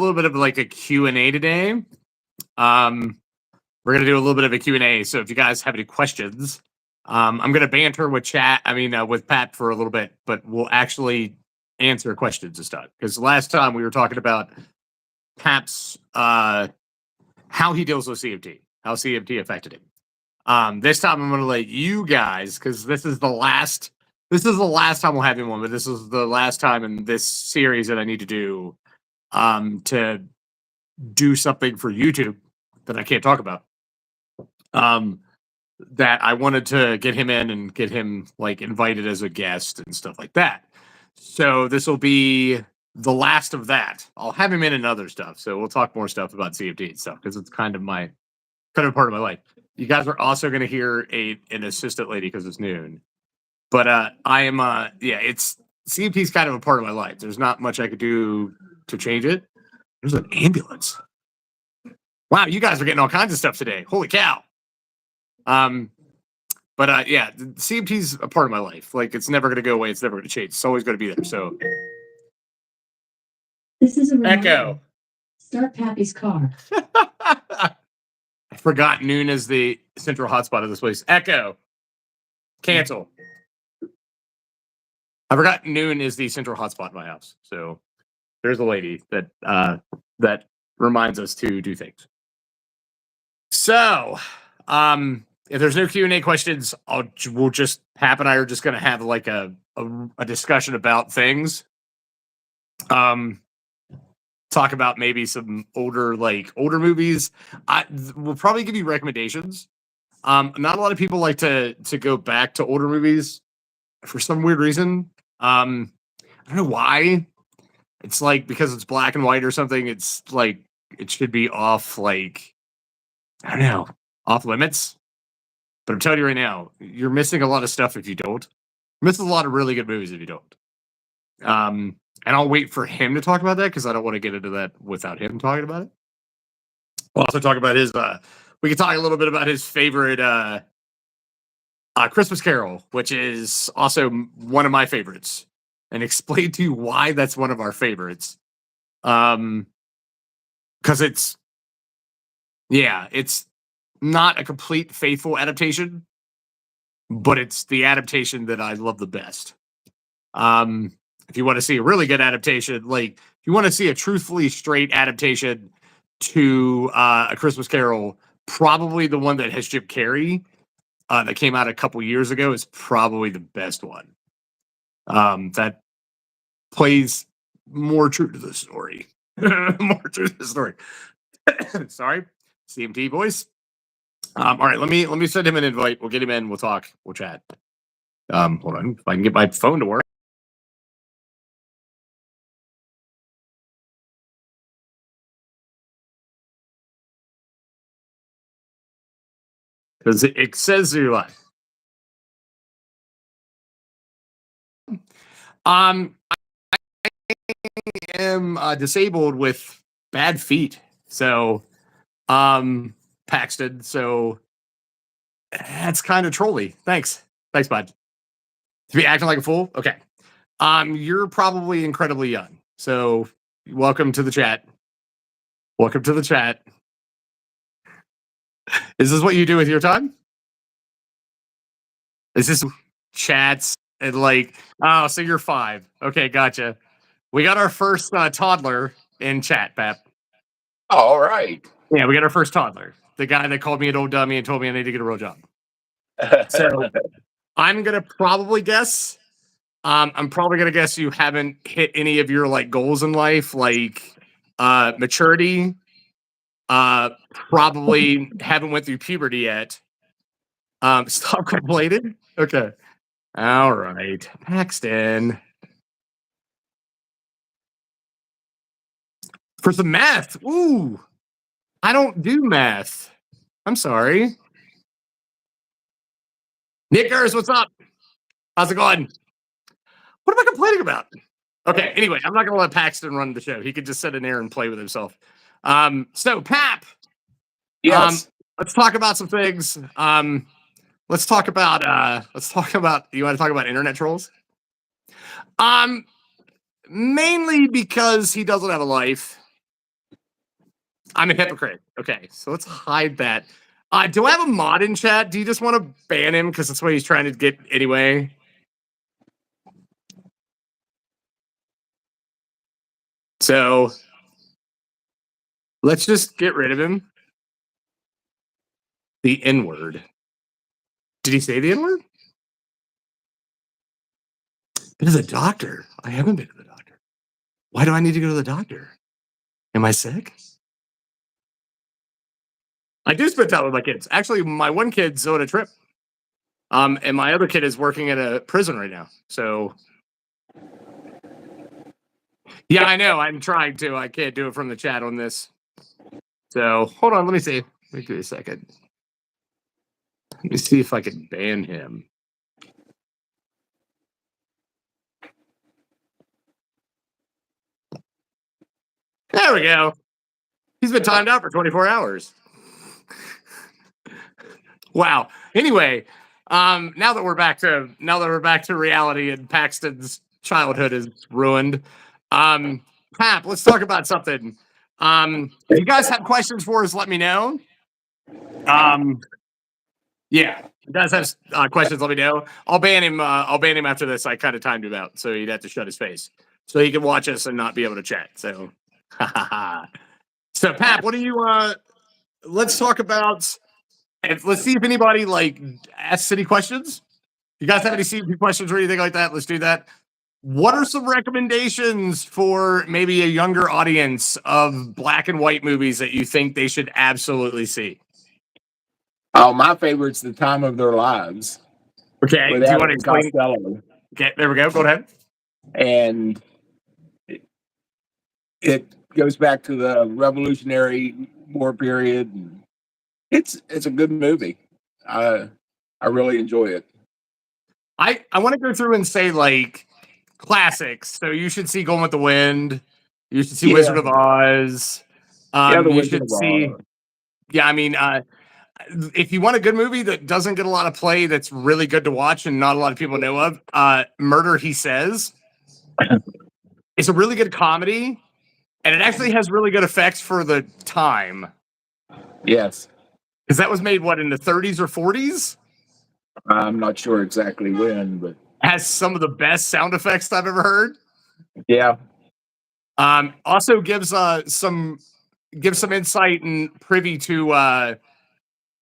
little bit of like a Q&A today. We're going to do a little bit of a Q&A. So if you guys have any questions, I'm going to banter with with Pat for a little bit, but we'll actually answer questions and stuff. Because last time we were talking about Pat's, how he deals with CMT, how CMT affected him. This time I'm going to let you guys, because this is the last time we'll have him on, but this is the last time in this series that I need to do something for YouTube that I can't talk about. That I wanted to get him in and get him like invited as a guest and stuff like that. So this will be the last of that. I'll have him in and other stuff. So we'll talk more stuff about CFD and stuff because it's kind of part of my life. You guys are also going to hear an assistant lady because it's noon. But I am it's CFT's kind of a part of my life. There's not much I could do to change it. There's an ambulance. Wow, you guys are getting all kinds of stuff today. Holy cow. CMT's a part of my life. Like, it's never going to go away. It's never going to change. It's always going to be there. So, this is a reminder. Echo. Start Pappy's car. I forgot noon is the central hotspot of this place. Echo. Cancel. I forgot noon is the central hotspot in my house. So, there's a lady that reminds us to do things. So, if there's no Q&A questions, Pap and I are just going to have like a discussion about things. Talk about maybe some older movies. We'll probably give you recommendations. Not a lot of people like to go back to older movies for some weird reason. I don't know why. It's like because it's black and white or something. It's like it should be off I don't know, off limits. But I'm telling you right now, you're missing a lot of stuff if you don't. You're missing a lot of really good movies if you don't. And I'll wait for him to talk about that because I don't want to get into that without him talking about it. We'll also talk about his. We can talk a little bit about his favorite Christmas Carol, which is also one of my favorites, and explain to you why that's one of our favorites. Because it's not a complete faithful adaptation, but it's the adaptation that I love the best. If you want to see a really good adaptation, like if you want to see a truthfully straight adaptation to A Christmas Carol, probably the one that has Jim Carrey that came out a couple years ago is probably the best one. That plays more true to the story. More true to the story. Sorry, CMT voice. All right, let me send him an invite. We'll get him in. We'll talk. We'll chat. Hold on, if I can get my phone to work. Because it says you're live. I am disabled with bad feet. So, Paxton. So that's kind of trolly. Thanks, bud. To be acting like a fool. Okay. You're probably incredibly young. So welcome to the chat. Welcome to the chat. Is this what you do with your time? Is this chats and so you're 5. Okay, gotcha. We got our first toddler in chat, Pap. All right. Yeah, we got our first toddler. The guy that called me an old dummy and told me I need to get a real job. So I'm gonna probably guess. I'm probably gonna guess you haven't hit any of your goals in life, maturity. Probably haven't went through puberty yet. Stop complaining. Okay. All right, Paxton. For some math. Ooh, I don't do math. I'm sorry. Nickers, what's up? How's it going? What am I complaining about? Okay, anyway, I'm not going to let Paxton run the show. He could just sit in there and play with himself. So, Pap. Yes. Let's talk about some things. Let's talk about, you want to talk about internet trolls? Mainly because he doesn't have a life. I'm a hypocrite. Okay, so let's hide that. Do I have a mod in chat? Do you just want to ban him because that's what he's trying to get anyway? So let's just get rid of him. The N-word. Did he say the N-word? Been to the doctor. I haven't been to the doctor. Why do I need to go to the doctor? Am I sick? I do spend time with my kids. Actually, my one kid's on a trip. And my other kid is working at a prison right now. So yeah, I know. I'm trying to. I can't do it from the chat on this. So hold on, let me see. Let me give you a second. Let me see if I can ban him. There we go. He's been timed out for 24 hours. Wow. Anyway, now that we're back to reality and Paxton's childhood is ruined. Pap, let's talk about something. If you guys have questions for us, let me know. Yeah, if you guys have questions, let me know. I'll ban him after this. I kind of timed him out, so he'd have to shut his face. So he can watch us and not be able to chat. So so Pap, what do you let's talk about let's see if anybody like asks city questions. You guys have any city questions or anything like that? Let's do that. What are some recommendations for maybe a younger audience of black and white movies that you think they should absolutely see? Oh, my favorite's The Time of Their Lives. Okay, do you want to explain? Costello. Okay, there we go. Go ahead. And it goes back to the Revolutionary War period. It's a good movie. I really enjoy it. I want to go through and say like classics. So you should see Gone with the Wind. You should see Wizard of Oz. The You Wizard should of see. Oz. Yeah, I mean, if you want a good movie that doesn't get a lot of play, that's really good to watch and not a lot of people know of, Murder He Says. It's a really good comedy, and it actually has really good effects for the time. Yes. Because that was made, what, in the 30s or 40s? I'm not sure exactly when, but Has some of the best sound effects I've ever heard. yeah. Also gives some insight and privy to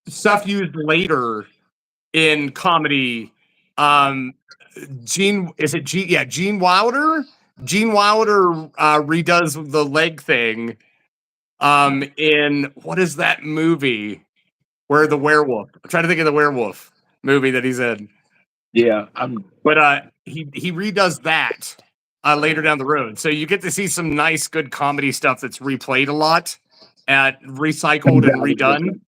stuff used later in comedy. Gene Wilder. Gene Wilder redoes the leg thing. In what is that movie where the werewolf? I'm trying to think of the werewolf movie that he's in. Yeah, but he redoes that later down the road. So you get to see some nice, good comedy stuff that's replayed a lot, recycled and redone.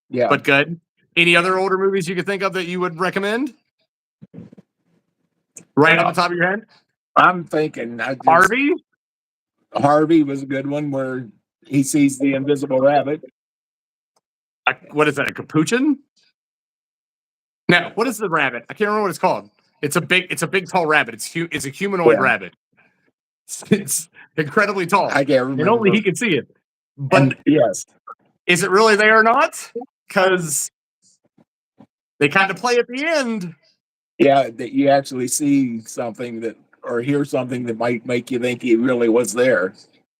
Yeah, but good. Any other older movies you could think of that you would recommend? Right off the top of your head? I'm thinking Harvey? Harvey was a good one where he sees the invisible rabbit. What is that? A capuchin? No, what is the rabbit? I can't remember what it's called. It's a big tall rabbit. It's a humanoid rabbit. It's incredibly tall. I can't remember. And only he can see it. But yes. Is it really there or not? Because they kind of play at the end. Yeah, that you actually see something that or hear something that might make you think he really was there.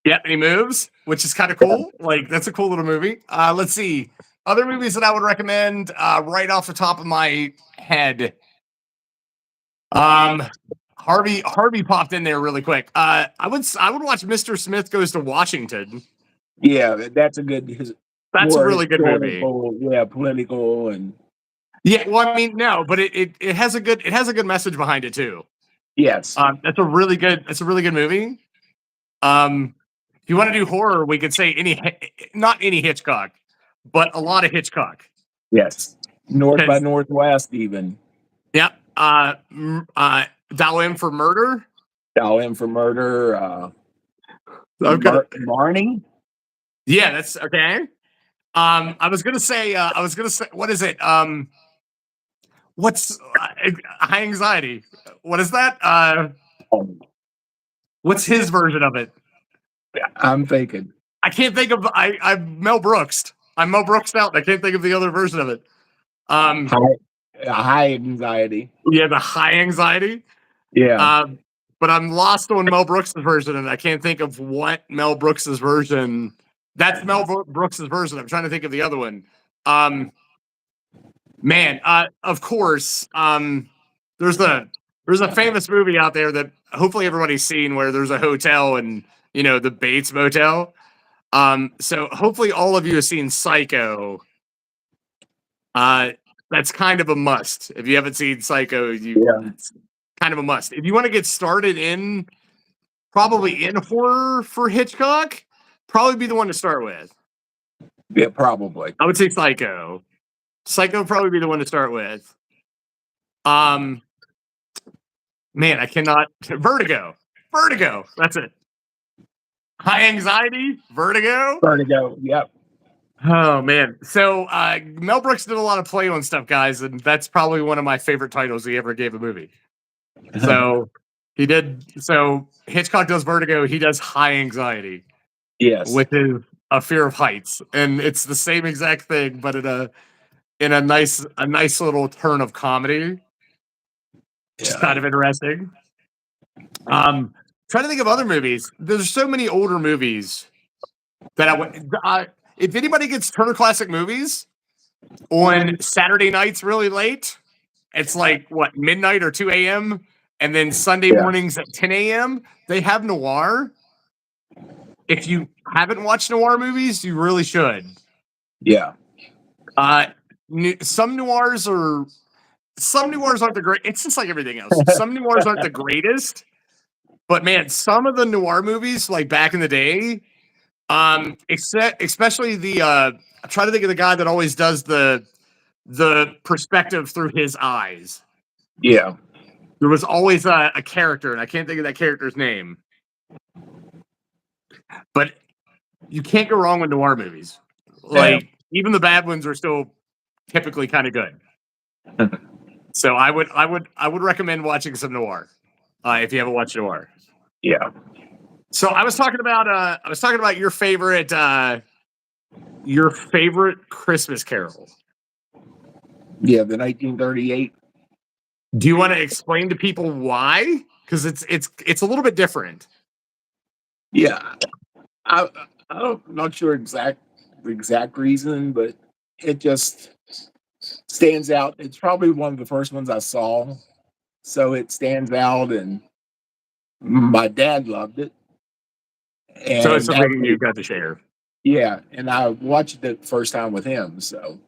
Yeah, and he moves, which is kind of cool. Like, that's a cool little movie. Let's see. Other movies that I would recommend right off the top of my head. Harvey popped in there really quick. I would watch Mr. Smith Goes to Washington. Yeah, that's a good. That's a really good movie. Yeah, political and. Yeah, well, I mean, no, but it has a good message behind it too. Yes, that's a really good movie. If you want to do horror, we could say not any Hitchcock, but a lot of Hitchcock. Yes, North by Northwest even. Yep. Dial M for Murder. Dial M for Murder. Barney. Yeah, that's okay. I was gonna say, what is it? What's high anxiety? What is that? What's his version of it? I'm thinking. I can't think of. I'm Mel Brooks. I'm Mel Brooks out. I can't think of the other version of it. High anxiety. Yeah, the high anxiety. Yeah. But I'm lost on Mel Brooks' version, and I can't think of what Mel Brooks' version. That's Mel Brooks' version. I'm trying to think of the other one. Man, of course. There's a famous movie out there that hopefully everybody's seen where there's a hotel and the Bates Motel. So hopefully all of you have seen Psycho. That's kind of a must. If you haven't seen Psycho, it's kind of a must. If you want to get started in horror for Hitchcock, probably be the one to start with. Yeah, probably. I would say Psycho. Psycho would probably be the one to start with. Man, I cannot. Vertigo. That's it. High anxiety. Vertigo. Yep. Oh man. So Mel Brooks did a lot of play on stuff, guys, and that's probably one of my favorite titles he ever gave a movie. So he did. So Hitchcock does Vertigo. He does High Anxiety. Yes. Which is a fear of heights, and it's the same exact thing, but in a nice little turn of comedy. It's kind of interesting. Trying to think of other movies. There's so many older movies that if anybody gets Turner Classic Movies on Saturday nights really late, it's like midnight or 2 a.m. and then Sunday mornings at 10 a.m. They have noir. If you haven't watched noir movies, you really should. Yeah. Some noirs aren't the great. It's just like everything else. Some noirs aren't the greatest, but man, some of the noir movies like back in the day, especially the I'm trying to think of the guy that always does the perspective through his eyes. Yeah. There was always a character, and I can't think of that character's name. But you can't go wrong with noir movies. Like even the bad ones are still typically kind of good. So I would recommend watching some noir if you haven't watched noir. Yeah. So I was talking about your favorite Christmas Carol. Yeah, the 1938. Do you want to explain to people why? Because it's a little bit different. Yeah, I'm not sure the exact reason, but it just stands out. It's probably one of the first ones I saw, so it stands out. And my dad loved it, and So it's something you got to share. Yeah, and I watched it the first time with him. So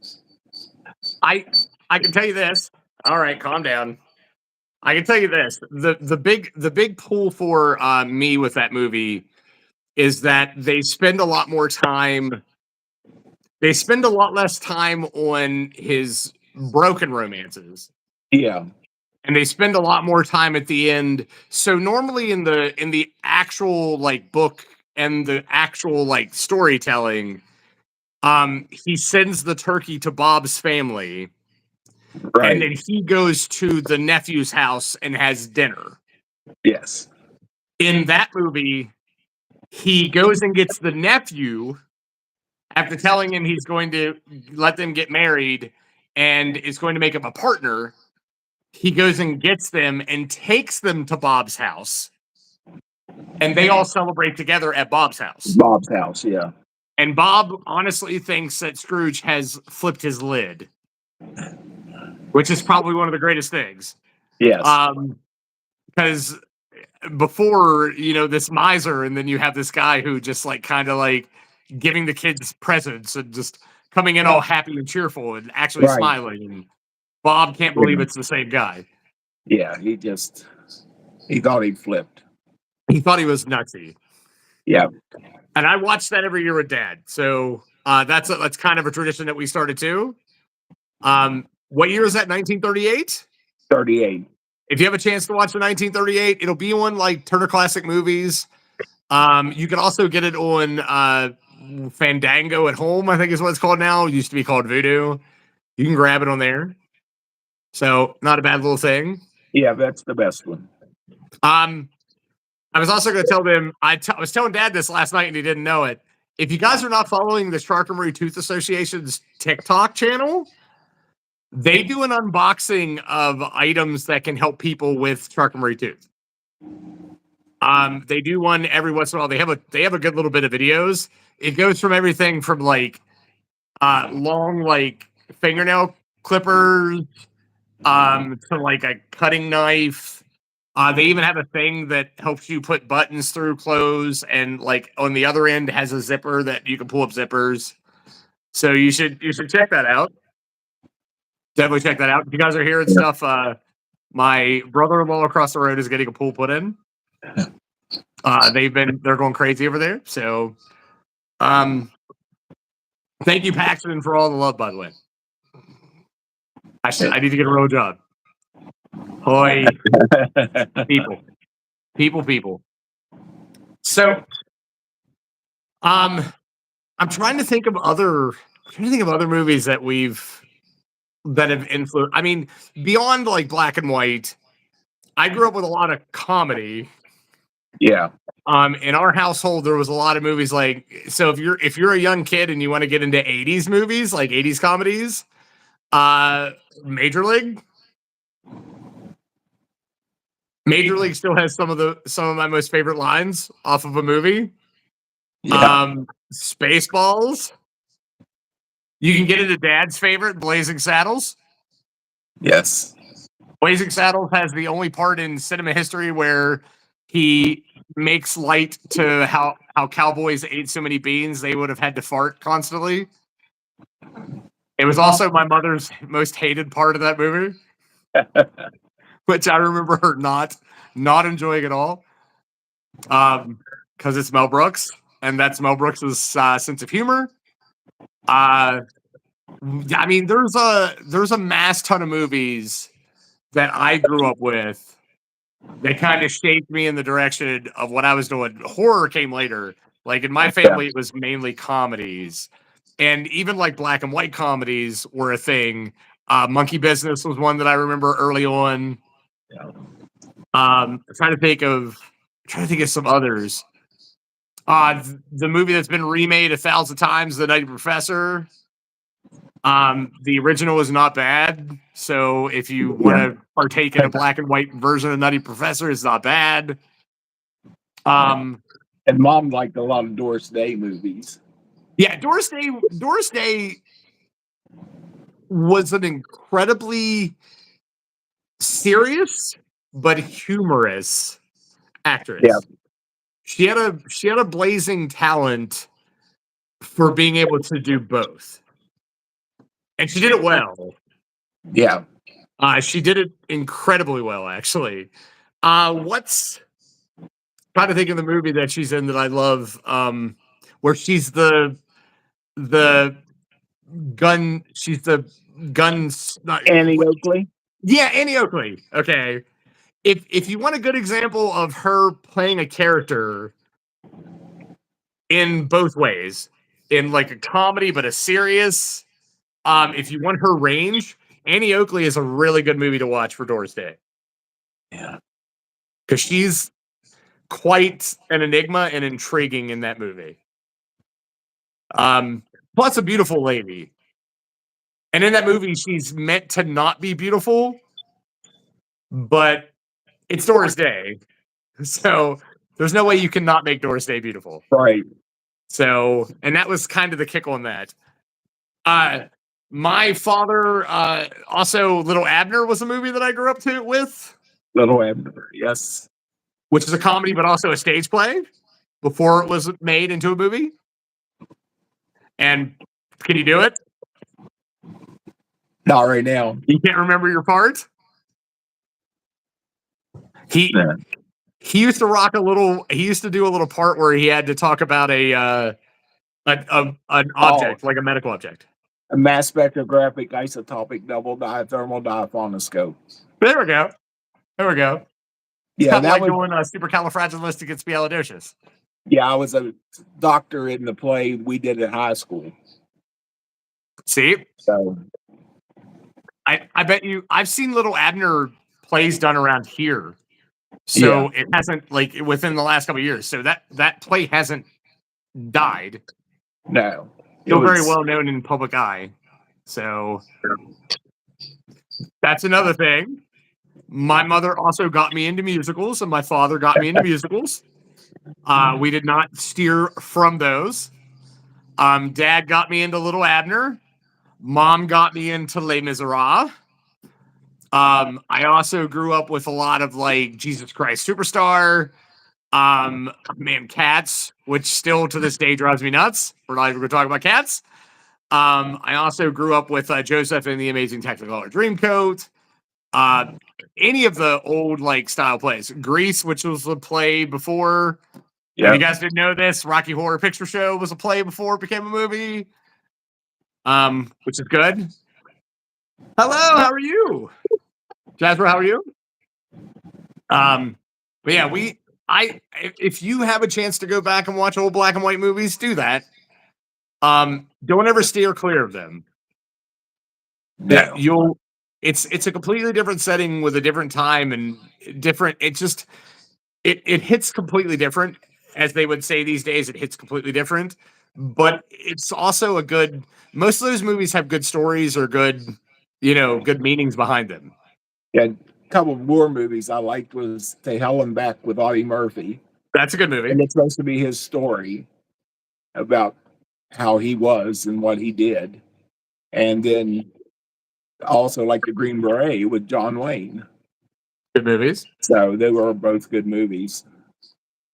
I can tell you this. All right, calm down. I can tell you this. The big pull for me with that movie is that they spend a lot more time. They spend a lot less time on his broken romances. yeah, And they spend a lot more time at the end. So normally in the actual book and the actual storytelling, he sends the turkey to Bob's family. right. And then he goes to the nephew's house and has dinner. Yes. In that movie, he goes and gets the nephew after telling him he's going to let them get married and is going to make him a partner. He goes and gets them and takes them to Bob's house. And they all celebrate together at Bob's house. Bob's house, yeah. And Bob honestly thinks that Scrooge has flipped his lid, which is probably one of the greatest things. Yes. Because before, this miser, and then you have this guy who just kind of giving the kids presents and just coming in all happy and cheerful and actually smiling. And Bob can't believe it's the same guy. Yeah, he thought he flipped. He thought he was nutsy. Yeah. And I watched that every year with Dad. So that's kind of a tradition that we started too. What year is that? 1938? 38. If you have a chance to watch the 1938, it'll be on Turner Classic Movies. You can also get it on Fandango at home, I think is what it's called now. It used to be called Voodoo. You can grab it on there. So not a bad little thing. Yeah, that's the best one. I was also going to tell them, I was telling Dad this last night and he didn't know it. if you guys are not following the Charcuterie Tooth Association's TikTok channel, they do an unboxing of items that can help people with Charcuterie Tooth. They do one every once in a while. They have a good little bit of videos. It goes from everything from like long like fingernail clippers to like a cutting knife. They even have a thing that helps you put buttons through clothes, and like on the other end has a zipper that you can pull up zippers. So you should check that out. Definitely check that out. If you guys are hearing stuff, my brother-in-law across the road is getting a pool put in. They're going crazy over there. So thank you, Paxton, for all the love, by the way. I need to get a real job. Hoy, people. So, I'm trying to think of other movies that have influenced. I mean, beyond like black and white, I grew up with a lot of comedy. Yeah. In our household, there was a lot of movies like. So if you're a young kid and you want to get into 80s movies, like 80s comedies, Major League. Major League still has some of my most favorite lines off of a movie. Yeah. Spaceballs. You can get into Dad's favorite, Blazing Saddles. Yes. Blazing Saddles has the only part in cinema history where he makes light to how cowboys ate so many beans they would have had to fart constantly. It was also my mother's most hated part of that movie, which I remember her not enjoying at all. Because it's Mel Brooks, and that's Mel Brooks's sense of humor. I mean, there's a mass ton of movies that I grew up with that kind of shaped me in the direction of what I was doing. Horror came later. Like in my family, it was mainly comedies, and even like black and white comedies were a thing. Monkey Business was one that I remember early on. Yeah. I'm trying to think of some others. The movie that's been remade 1,000 times, The Nutty Professor. The original is not bad, so if you want to partake in a black and white version of Nutty Professor, it's not bad. And Mom liked a lot of Doris Day movies. Yeah, Doris Day was an incredibly serious but humorous actress. Yeah. She had a blazing talent for being able to do both. And she did it well. Yeah. She did it incredibly well, actually. What's trying to think of the movie that she's in that I love, where she's the gun. She's the guns. Annie Oakley. Yeah, Annie Oakley. Okay. If you want a good example of her playing a character in both ways, in like a comedy but a serious, if you want her range, Annie Oakley is a really good movie to watch for Doris Day. Yeah. Because she's quite an enigma and intriguing in that movie. Plus a beautiful lady. And in that movie, she's meant to not be beautiful, but it's Doris Day. So there's no way you can not make Doris Day beautiful. Right. So, and that was kind of the kick on that. My father, also Little Abner was a movie that I grew up with. Little Abner, yes. Which is a comedy, but also a stage play before it was made into a movie. And can you do it? Not right now. You can't remember your part? He used to rock a little. He used to do a little part where he had to talk about an object, like a medical object. A mass spectrographic isotopic double diathermal diaphonoscope. There we go. Yeah, Kind of that like was doing supercalifragilisticexpialidocious. Yeah, I was a doctor in the play we did in high school. See, So I bet you I've seen Little Abner plays done around here. So it hasn't, like, within the last couple of years. So that play hasn't died. No, it Still very was. well known in public eye. So that's another thing. My mother also got me into musicals, and my father got me into musicals. We did not steer from those. Dad got me into Little Abner. Mom got me into Les Miserables. I also grew up with a lot of like Jesus Christ Superstar, man, Cats, which still to this day drives me nuts. We're not even going to talk about Cats. I also grew up with Joseph and the Amazing Technicolor Dreamcoat. Any of the old like style plays, Grease, which was a play before. If you guys didn't know this, Rocky Horror Picture Show was a play before it became a movie. Which is good. Hello, how are you? Jasper, how are you? But yeah, if you have a chance to go back and watch old black and white movies, do that. Don't ever steer clear of them. No. It's a completely different setting with a different time and different. It hits completely different, as they would say these days. It hits completely different, but it's also a good. Most of those movies have good stories or good, good meanings behind them. Yeah, a couple of war movies I liked was "To Hell and Back" with Audie Murphy, That's a good movie. and it's supposed to be his story about how he was and what he did, and then also like The Green Beret with John Wayne. Good movies. So they were both good movies.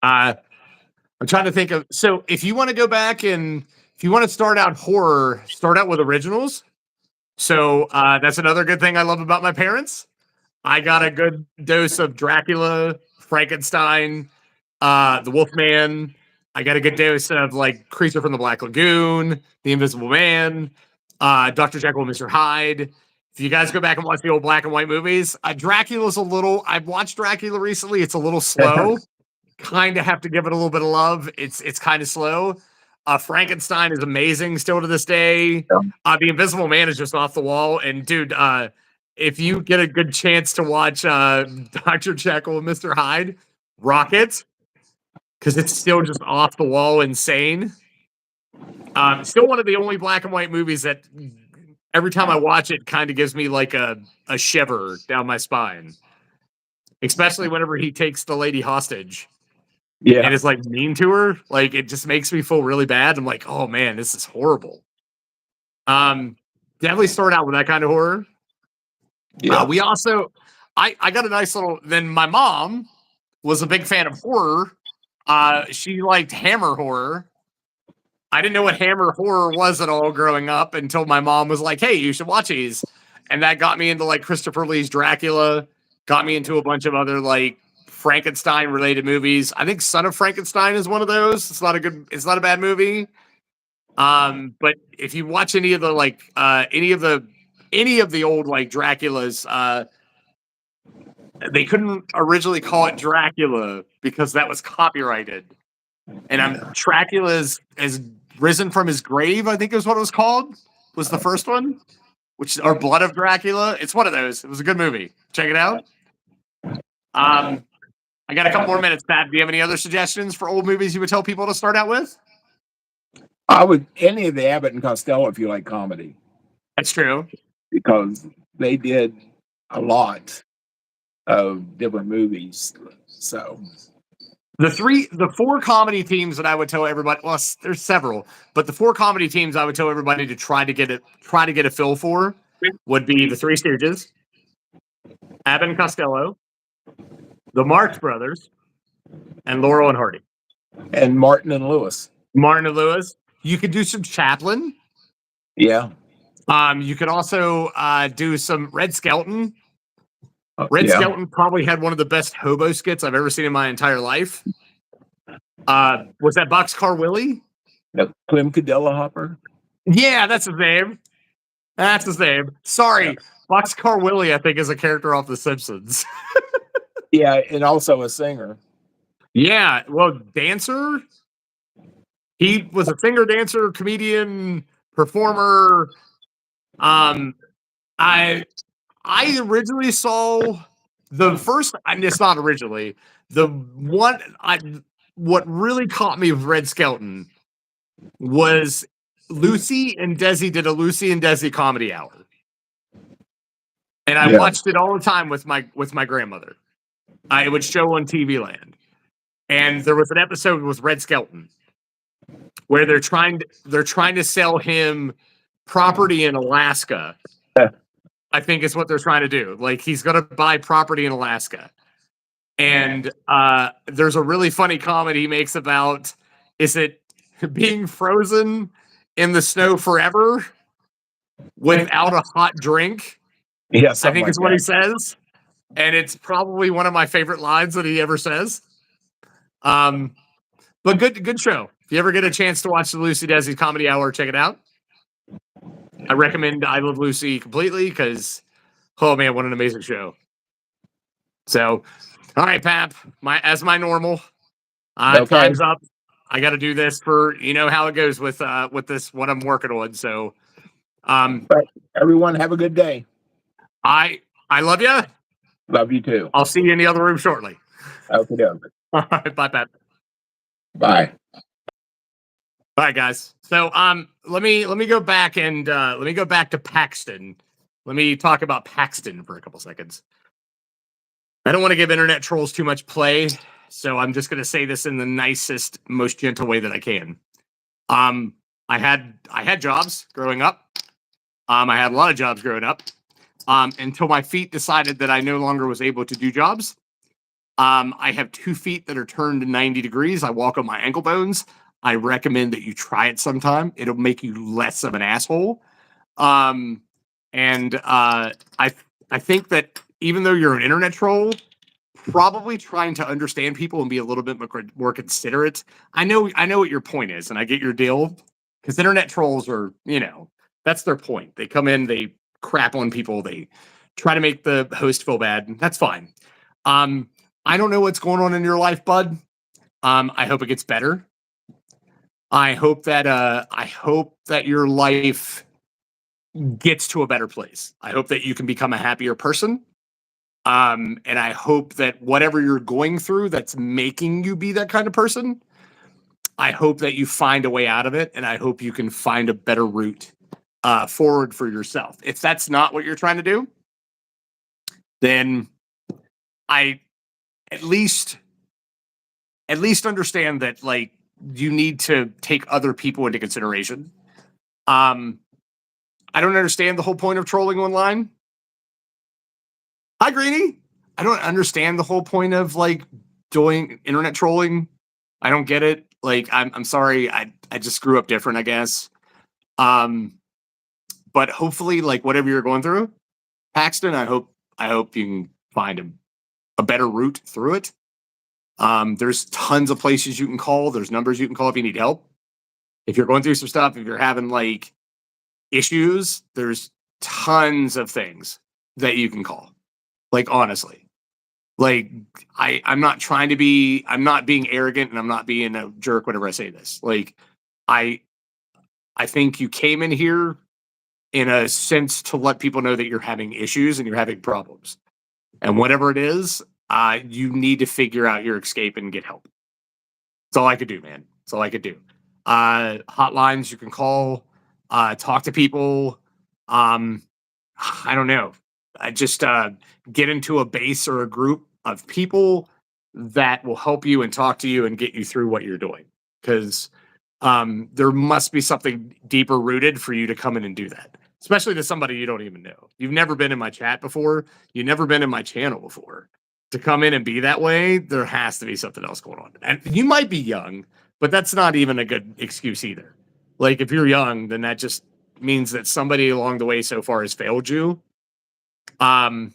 I'm trying to think of. So if you want to go back and if you want to start out horror, start out with originals. So that's another good thing I love about my parents. I got a good dose of Dracula, Frankenstein, the Wolfman. I got a good dose of like Creature from the Black Lagoon, The Invisible Man, Dr. Jekyll and Mr. Hyde. If you guys go back and watch the old black and white movies, Dracula's a little. I've watched Dracula recently. It's a little slow. Kind of have to give it a little bit of love. It's kind of slow. Frankenstein is amazing still to this day. The Invisible Man is just off the wall. And dude, if you get a good chance to watch Dr. Jekyll and Mr. Hyde, Rocket, because it's still just off the wall insane. Still one of the only black and white movies that every time I watch it kind of gives me like a shiver down my spine. Especially whenever he takes the lady hostage. Yeah, And it's like mean to her. Like it just makes me feel really bad. I'm like, oh man, this is horrible. Definitely start out with that kind of horror. yeah. We also, I got a nice little. Then my mom was a big fan of horror. She liked Hammer horror. I didn't know what Hammer horror was at all growing up until my mom was like, "Hey, you should watch these," and that got me into like Christopher Lee's Dracula. Got me into a bunch of other like Frankenstein related movies. I think Son of Frankenstein is one of those. It's not a bad movie. But if you watch any of the like any of the old like Draculas, they couldn't originally call it Dracula because that was copyrighted. And Dracula has risen from his grave, I think is what it was called. Was the first one. Or Blood of Dracula. It's one of those. It was a good movie. Check it out. I got a couple more minutes, Pat. Do you have any other suggestions for old movies you would tell people to start out with? I would any of the Abbott and Costello if you like comedy, That's true. because they did a lot of different movies. So The four comedy teams that I would tell everybody. Well, there's several, but the four comedy teams I would tell everybody to try to get a feel for would be the Three Stooges, Abbott and Costello, the Marx Brothers, and Laurel and Hardy. and Martin and Lewis. Martin and Lewis. You could do some Chaplin. Yeah. You could also do some Red Skelton. Yeah. Skelton probably had one of the best hobo skits I've ever seen in my entire life. Was that Boxcar Willie? No, Clem Cadella Hopper. Yeah, that's his name. That's his name. Sorry, Boxcar Willie, I think, is a character off The Simpsons. Yeah, and also a singer. Yeah, well, dancer. He was a singer, dancer, comedian, performer. I originally saw the first. It's not originally the one. What really caught me with Red Skelton was Lucy and Desi did a Lucy and Desi comedy hour. And I Yeah. watched it all the time with my grandmother. It would show on TV Land. And there was an episode with Red Skelton where they're trying to sell him property in Alaska. I think is what they're trying to do. Like he's gonna buy property in Alaska. And there's a really funny comedy he makes about, is it being frozen in the snow forever without a hot drink? Yeah, I something think like is what he that. says. And it's probably one of my favorite lines that he ever says. But good show. If you ever get a chance to watch the Lucy Desi comedy hour, check it out. I recommend I Love Lucy completely because, oh man, what an amazing show. So, all right, Pap, as my normal, Okay. time's up. I got to do this for, you know how it goes with this, what I'm working on. So, Everyone, have a good day. I love you. Love you too. I'll see you in the other room shortly. Okay. All right, bye, Pap. Bye. All right, guys. So let me go back and let me go back to Paxton. Let me talk about Paxton for a couple seconds. I don't want to give internet trolls too much play, so I'm just going to say this in the nicest, most gentle way that I can. I had jobs growing up. I had a lot of jobs growing up. Until my feet decided that I no longer was able to do jobs. I have 2 feet that are turned 90 degrees. I walk on my ankle bones. I recommend that you try it sometime. It'll make you less of an asshole. I think that even though you're an internet troll, probably trying to understand people and be a little bit more considerate. I know what your point is, and I get your deal. Because internet trolls are, that's their point. They come in, they crap on people, they try to make the host feel bad. That's fine. I don't know what's going on in your life, bud. I hope it gets better. I hope that your life gets to a better place. I hope that you can become a happier person. And I hope that whatever you're going through that's making you be that kind of person, I hope that you find a way out of it, and I hope you can find a better route forward for yourself. If that's not what you're trying to do, then I at least understand that, like, you need to take other people into consideration. I don't understand the whole point of trolling online. Hi, Greenie. I don't understand the whole point of like doing internet trolling. I don't get it. Like, I'm sorry. I just grew up different, I guess. But hopefully, like, whatever you're going through, Paxton, I hope you can find a better route through it. There's tons of places you can call. There's numbers you can call if you need help. If you're going through some stuff, if you're having like issues, there's tons of things that you can call. Like, honestly, like I'm not being arrogant, and I'm not being a jerk whenever I say this. Like, I think you came in here in a sense to let people know that you're having issues and you're having problems. And whatever it is, you need to figure out your escape and get help. That's all I could do, man. That's all I could do. Hotlines you can call, talk to people. I don't know. I just get into a base or a group of people that will help you and talk to you and get you through what you're doing. Because there must be something deeper rooted for you to come in and do that, especially to somebody you don't even know. You've never been in my chat before. You've never been in my channel before. To come in and be that way, there has to be something else going on. And you might be young, but that's not even a good excuse either. Like, if you're young, then that just means that somebody along the way so far has failed you. And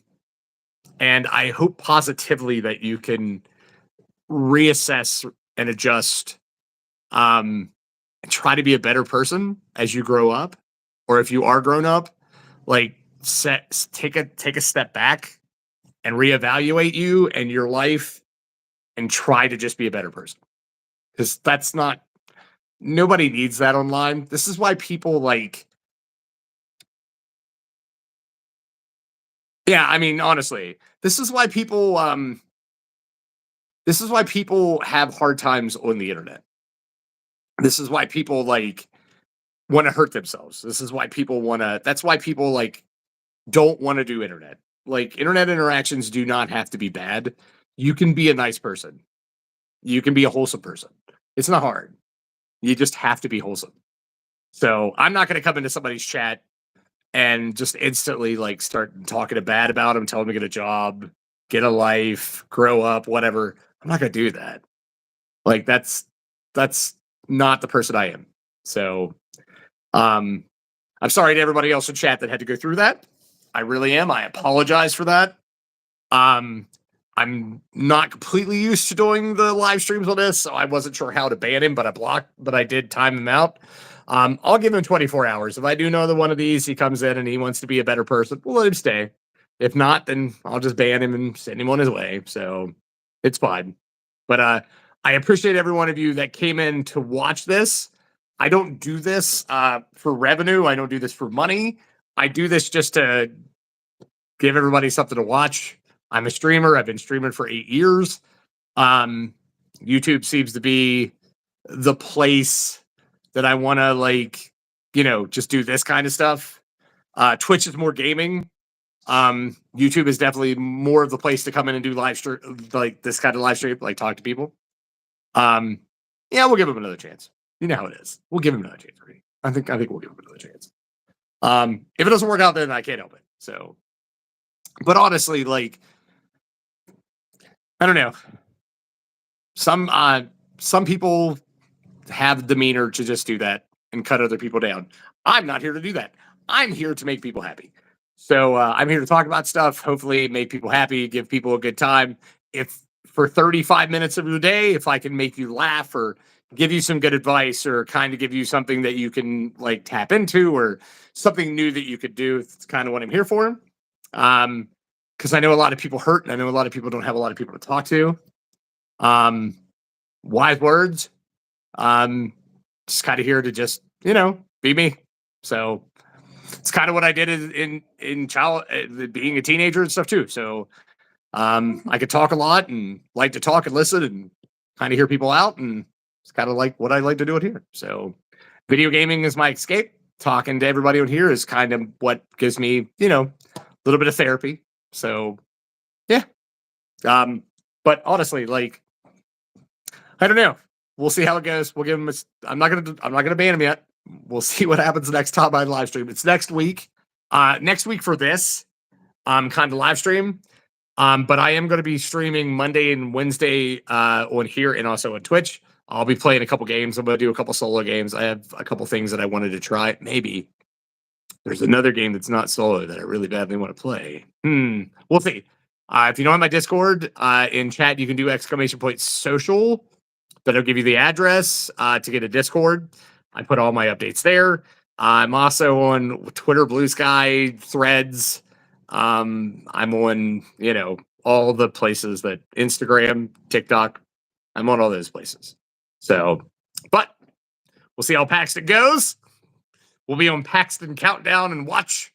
I hope positively that you can reassess and adjust, and try to be a better person as you grow up, or if you are grown up, like take a step back and reevaluate you and your life and try to just be a better person. Because nobody needs that online. This is why people I mean, honestly, this is why people have hard times on the internet. This is why people like want to hurt themselves. This is why people want to, that's why people like don't want to do internet. Like internet interactions do not have to be bad. You can be a nice person. You can be a wholesome person. It's not hard. You just have to be wholesome. So I'm not going to come into somebody's chat and just instantly like start talking bad about them, tell them to get a job, get a life, grow up, whatever. I'm not going to do that. Like that's not the person I am. So I'm sorry to everybody else in chat that had to go through that. I really am. I apologize for that. I'm not completely used to doing the live streams on this, so I wasn't sure how to ban him, but I did time him out. I'll give him 24 hours. If I do know that one of these he comes in and he wants to be a better person, we'll let him stay. If not, then I'll just ban him and send him on his way. So it's fine. But I appreciate every one of you that came in to watch this. I don't do this for revenue. I don't do this for money. I do this just to give everybody something to watch. I'm a streamer. I've been streaming for 8 years. YouTube seems to be the place that I want to like, just do this kind of stuff. Twitch is more gaming. YouTube is definitely more of the place to come in and do live stream, like this kind of live stream, like talk to people. Yeah, we'll give him another chance. You know how it is. We'll give him another chance. Right? I think we'll give him another chance. If it doesn't work out, then I can't help it. So, but honestly, like, I don't know. Some people have the demeanor to just do that and cut other people down. I'm not here to do that. I'm here to make people happy. So I'm here to talk about stuff, hopefully make people happy, give people a good time. If for 35 minutes of your day, if I can make you laugh or give you some good advice or kind of give you something that you can like tap into or something new that you could do, it's kind of what I'm here for. Because I know a lot of people hurt and I know a lot of people don't have a lot of people to talk to. Wise words. Just kind of here to just, be me. So it's kind of what I did in child being a teenager and stuff too. So I could talk a lot and like to talk and listen and kind of hear people out, and it's kind of like what I like to do it here. So video gaming is my escape. Talking to everybody on here is kind of what gives me, a little bit of therapy. So yeah. But honestly, like, I don't know. We'll see how it goes. We'll give him I'm not gonna ban him yet. We'll see what happens next time I live stream. It's next week. Next week for this kind of live stream. But I am going to be streaming Monday and Wednesday on here and also on Twitch. I'll be playing a couple games. I'm going to do a couple solo games. I have a couple things that I wanted to try. Maybe there's another game that's not solo that I really badly want to play. We'll see. If you know on my Discord, in chat, you can do !social. That'll give you the address to get a Discord. I put all my updates there. I'm also on Twitter, Blue Sky, Threads. I'm on, all the places that Instagram, TikTok. I'm on all those places. So, but we'll see how Paxton goes. We'll be on Paxton Countdown and watch,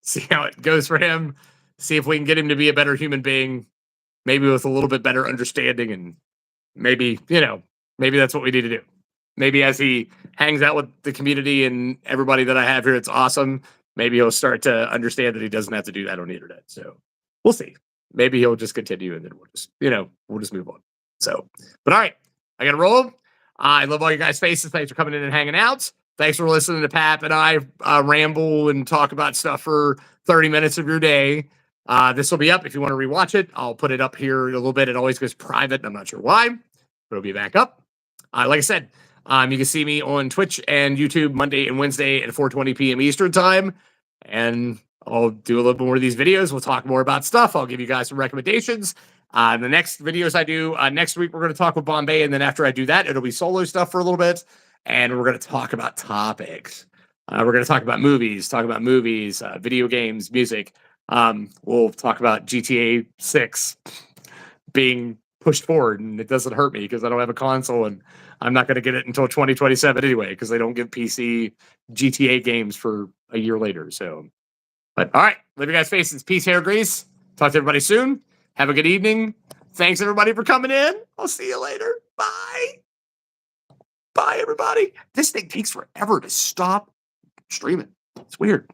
see how it goes for him. See if we can get him to be a better human being, maybe with a little bit better understanding, and maybe, maybe that's what we need to do. Maybe as he hangs out with the community and everybody that I have here, it's awesome. Maybe he'll start to understand that he doesn't have to do that on the internet. So we'll see. Maybe he'll just continue and then we'll just move on. So, but all right, I got to roll. I love all you guys' faces. Thanks for coming in and hanging out. Thanks for listening to Pap and I ramble and talk about stuff for 30 minutes of your day. This will be up if you want to rewatch it. I'll put it up here in a little bit. It always goes private. I'm not sure why, but it'll be back up. Like I said, you can see me on Twitch and YouTube Monday and Wednesday at 4:20 p.m. Eastern time. And I'll do a little more of these videos. We'll talk more about stuff. I'll give you guys some recommendations. The next videos I do next week, we're going to talk with Bombay. And then after I do that, it'll be solo stuff for a little bit. And we're going to talk about topics. We're going to talk about movies, video games, music. We'll talk about GTA 6 being pushed forward, and it doesn't hurt me because I don't have a console and I'm not going to get it until 2027 anyway, because they don't give PC GTA games for a year later. So, but all right, leave you guys' faces. Peace, hair grease. Talk to everybody soon. Have a good evening. Thanks everybody for coming in. I'll see you later. Bye. Bye, everybody. This thing takes forever to stop streaming. It's weird.